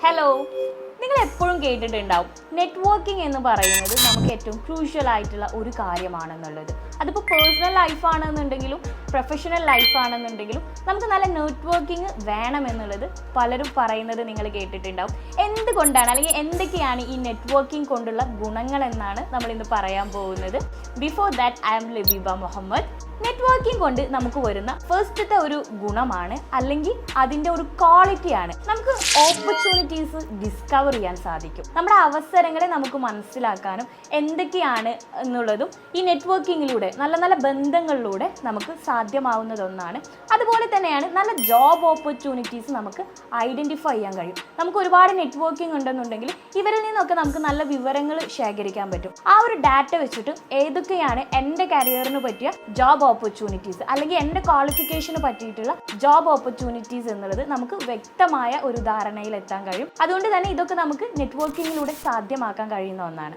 Hello, നിങ്ങൾ എപ്പോഴും കേട്ടിട്ടുണ്ടാവും നെറ്റ്വർക്കിംഗ് എന്ന് പറയുന്നത് നമുക്ക് ഏറ്റവും ക്രൂഷ്യൽ ആയിട്ടുള്ള ഒരു കാര്യമാണെന്നുള്ളത്. അതിപ്പോൾ പേഴ്സണൽ ലൈഫാണെന്നുണ്ടെങ്കിലും പ്രൊഫഷണൽ ലൈഫാണെന്നുണ്ടെങ്കിലും നമുക്ക് നല്ല നെറ്റ്വർക്കിംഗ് വേണമെന്നുള്ളത് പലരും പറയുന്നത് നിങ്ങൾ കേട്ടിട്ടുണ്ടാവും. എന്തുകൊണ്ടാണ് അല്ലെങ്കിൽ എന്തൊക്കെയാണ് ഈ നെറ്റ്വർക്കിംഗ് കൊണ്ടുള്ള ഗുണങ്ങൾ എന്നാണ് നമ്മൾ ഇന്ന് പറയാൻ പോകുന്നത്. Before that I am Labeeba Muhammad. Networking കൊണ്ട് നമുക്ക് വരുന്ന ഫസ്റ്റത്തെ ഒരു ഗുണമാണ് അല്ലെങ്കിൽ അതിൻ്റെ ഒരു ക്വാളിറ്റിയാണ് നമുക്ക് ഓപ്പർച്യൂണിറ്റീസ് ഡിസ്കവർ ചെയ്യാൻ സാധിക്കും. നമ്മുടെ അവസരങ്ങളെ നമുക്ക് മനസ്സിലാക്കാനും എന്തൊക്കെയാണ് എന്നുള്ളതും ഈ നെറ്റ്വർക്കിങ്ങിലൂടെ നല്ല നല്ല ബന്ധങ്ങളിലൂടെ നമുക്ക് സാധ്യമാവുന്നതൊന്നാണ്. അതുപോലെ തന്നെയാണ് നല്ല ജോബ് ഓപ്പർച്യൂണിറ്റീസ് നമുക്ക് ഐഡൻറ്റിഫൈ ചെയ്യാൻ കഴിയും. നമുക്ക് ഒരുപാട് നെറ്റ്വർക്കിംഗ് ഉണ്ടെന്നുണ്ടെങ്കിൽ ഇവരിൽ നിന്നൊക്കെ നമുക്ക് നല്ല വിവരങ്ങൾ ശേഖരിക്കാൻ പറ്റും. ആ ഒരു ഡാറ്റ വെച്ചിട്ട് ഏതൊക്കെയാണ് എൻ്റെ കരിയറിന് പറ്റിയ ജോബ് ഓപ്പർച്യൂണിറ്റീസ് അല്ലെങ്കിൽ എൻ്റെ ക്വാളിഫിക്കേഷന് പറ്റിയിട്ടുള്ള ജോബ് ഓപ്പർച്യൂണിറ്റീസ് എന്നുള്ളത് നമുക്ക് വ്യക്തമായ ഒരു ധാരണയിൽ എത്താൻ കഴിയും. അതുകൊണ്ട് തന്നെ ഇതൊക്കെ നമുക്ക് നെറ്റ്വർക്കിങ്ങിലൂടെ സാധ്യമാക്കാൻ കഴിയുന്ന ഒന്നാണ്.